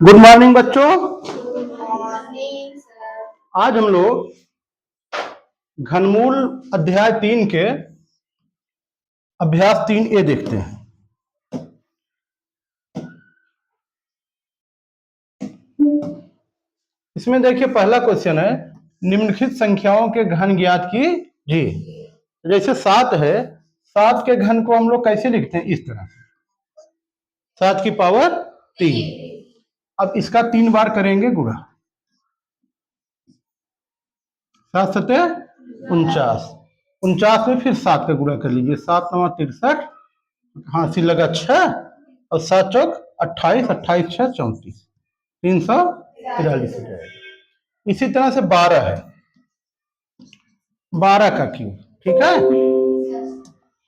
Good morning बच्चों। Morning sir. आज हम लोग घनमूल अध्याय 3 के अभ्यास 3A देखते हैं। इसमें देखिए पहला क्वेश्चन है, निम्नलिखित संख्याओं के घन ज्ञात कीजिए। जैसे 7 है, 7 के घन को हम लोग कैसे लिखते हैं? इस तरह, 7 की पावर 3। अब इसका 3 बार करेंगे गुणा। 7 सते 49, 49 में फिर 7 का गुणा कर लीजिए। 7 9 63, हाँसी लगा 6 और 7 चौक 28, 28 6 34, 343 हो जाएगा। इसी तरह से 12 है, 12 का क्यूब, ठीक है,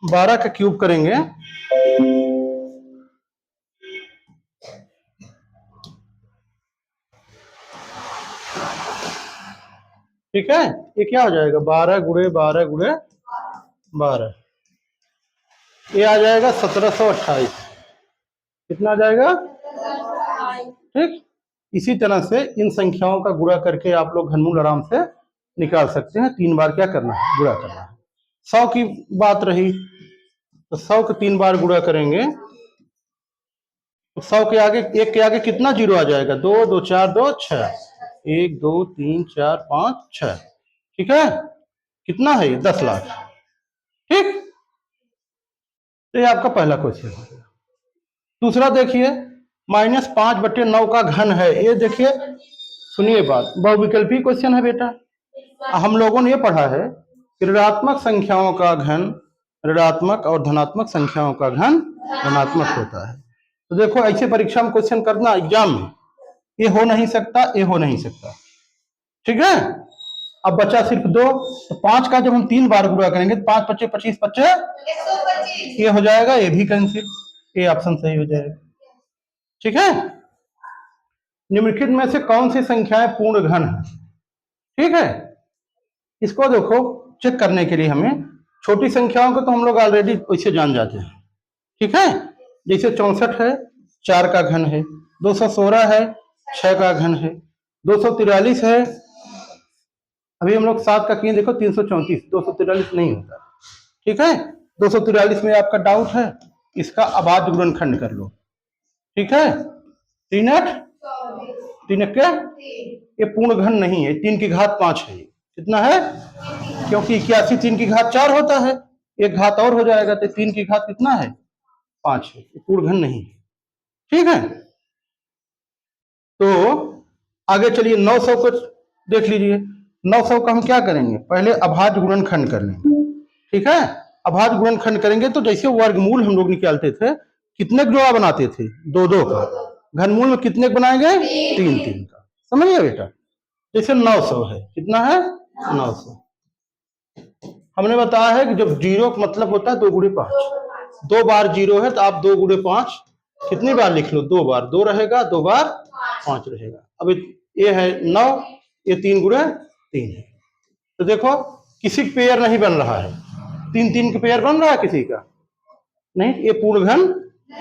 12 का क्यूब करेंगे। ठीक है, ये क्या हो जाएगा? 12 गुणे 12 गुणे 12, ये आ जाएगा 1728। कितना आ जाएगा? ठीक। इसी तरह से इन संख्याओं का गुणा करके आप लोग घनमूल आराम से निकाल सकते हैं। 3 बार क्या करना है? गुणा करना है। 100 की बात रही तो 100 के 3 बार गुणा करेंगे। 100 के आगे, 1 के आगे कितना जीरो आ जाएगा? 2 2 4 2 6, 1 2 3 4 5 6, ठीक है। कितना है ये? 10 लाख। ठीक, तो ये आपका पहला क्वेश्चन है। दूसरा देखिए, -5/9 का घन है। ये देखिए, सुनिए बात, बहुविकल्पी क्वेश्चन है बेटा। हम लोगों ने ये पढ़ा है कि ऋणात्मक संख्याओं का घन ऋणात्मक और धनात्मक संख्याओं का घन धनात्मक होता है। तो देखो, ऐसे परीक्षा में क्वेश्चन करना एग्जाम में, ये हो नहीं सकता, ये हो नहीं सकता, ठीक है। अब बचा सिर्फ 2, तो 5 का जब हम 3 बार गुणा करेंगे तो 5 25 25 25, ये हो जाएगा, ये भी कैंसिल, ये ऑप्शन सही हो जाएगा, ठीक है। निम्नलिखित में से कौन सी संख्याएं पूर्ण घन है? ठीक है, इसको देखो, चेक करने के लिए हमें छोटी संख्याओं को तो हम लोग ऑलरेडी वैसे जान जाते हैं, ठीक है। जैसे 64 है, 4 का घन है। 216 है, 6 का घन है। 243 है, अभी हम लोग 7 का किए, देखो 334, 243 नहीं होता, ठीक है। 243 में आपका डाउट है, इसका अभाज्य गुणनखंड कर लो, ठीक है। 3 8 3 क्या? ये पूर्ण घन नहीं है, 3 की घात 5 है। कितना है? क्योंकि 81 3 की घात 4 होता है, एक घात और हो जाएगा, तो 3 की घात कितना है? 5 है, ये पूर्ण घन नहीं है, ठीक है। तो आगे चलिए, 900 को देख लीजिए। 900 का हम क्या करेंगे? पहले अभाज्य गुणनखंड कर लेंगे, ठीक है। अभाज्य गुणनखंड करेंगे तो जैसे वर्गमूल हम लोग निकालते थे, कितने जोड़ा बनाते थे? 2 2 का। घनमूल में कितने बनाएंगे? 3 3 का। समझ गए बेटा? जैसे 900 है, कितना है? 900। हमने बताया है कि जब जीरो का मतलब होता है 2 गुणे 5, 2 बार जीरो है तो आप 2 गुणे 5 कितनी बार लिख लो? 2 बार, 2 रहेगा, 2 बार 5 रहेगा। अब ये है 9, ये 3 गुणे 3 है। तो देखो, किसी पेयर नहीं बन रहा है, 3 3 का पेयर बन रहा है किसी का? नहीं, ये पूर्ण घन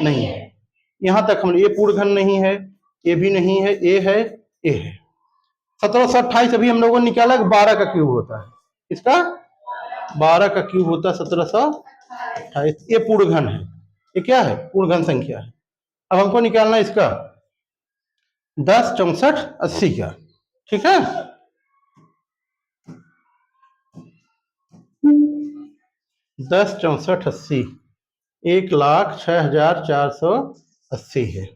नहीं है। यहां तक हम, ये पूर्ण घन नहीं है, ये भी नहीं है, ये है, ये है। 1728 अभी हम लोगों ने निकाला कि 12 का क्यूब होता है। इसका 12 का क्यूब होता है 1728। ये पूर्ण घन है, ये क्या है? पूर्ण घन संख्या है। अब हमको निकालना है इसका 10 64 80 का, ठीक है। 10 64 80, 1,06,480 है।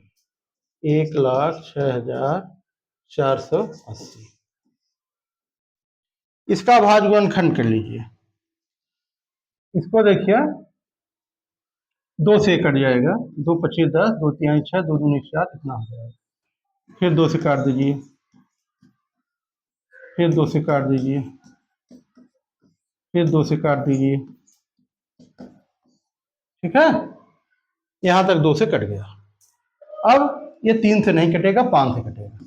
1,06,480, इसका अभाज्य गुणनखंड कर लीजिए। इसको देखिए, 2 से कट जाएगा, 2 25 10, 2 3 6, 2 2 4, इतना हो जाएगा। फिर 2 से काट दीजिए, फिर 2 से काट दीजिए, फिर 2 से काट दीजिए, ठीक है। यहां तक 2 से कट गया। अब ये 3 से नहीं कटेगा, 5 से कटेगा,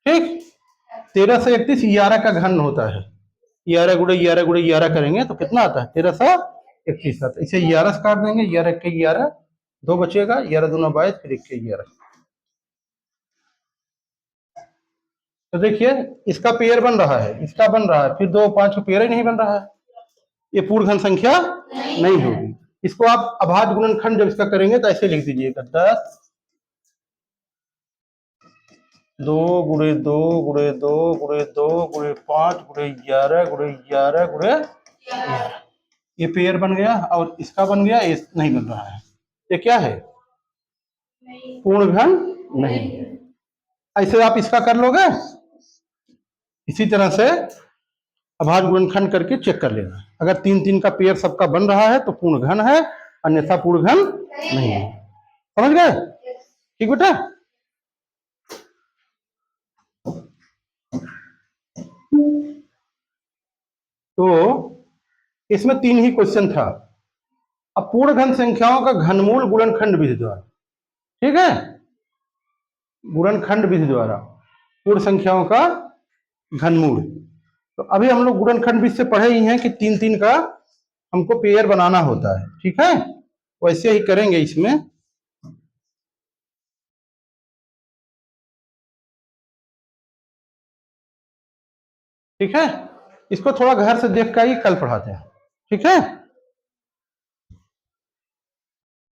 ठीक। 13 से 31 11 का घन होता है। 11 गुणे 11 गुणे 11 करेंगे तो कितना आता है? 1331 आता है। इसे 11 से काट देंगे, 11 के 11, 2 बचेगा, 11 दूना 22, फिर 1 के 11। तो देखिए इसका पेयर बन रहा है, इसका बन रहा है, फिर 2 5 का पेयर ही नहीं बन रहा है, ये पूर्ण घन संख्या नहीं होगी। इसको आप अभाज्य गुणनखंड जब इसका करेंगे तो ऐसे लिख दीजिएगा 10 2 गुणे 2 गुणे 2 गुणे 2 गुणे 5 गुणे 11 गुणे 11 गुणे 11। ये पेयर बन गया और इसका बन गया, ये नहीं बन रहा है। ये क्या है? पूर्ण घन नहीं है। ऐसे आप इसका कर लोगे, इसी तरह से अभाज्य गुणनखंड करके चेक कर लेना। अगर 3 3 का पेयर सबका बन रहा है तो पूर्ण घन है, अन्यथा पूर्ण घन नहीं है। समझ गए? ठीक बेटा। तो इसमें 3 ही क्वेश्चन था। अब पूर्ण घन संख्याओं का घनमूल गुणनखंड विधि द्वारा, ठीक है, गुणनखंड विधि द्वारा पूर्ण संख्याओं का घनमूल। तो अभी हम लोग गुणनखंड विधि से पढ़े ही हैं कि 3 3 का हमको पेयर बनाना होता है, ठीक है, वैसे ही करेंगे इसमें। ठीक है, इसको थोड़ा घर से देख कर ही कल पढ़ाते हैं, ठीक है।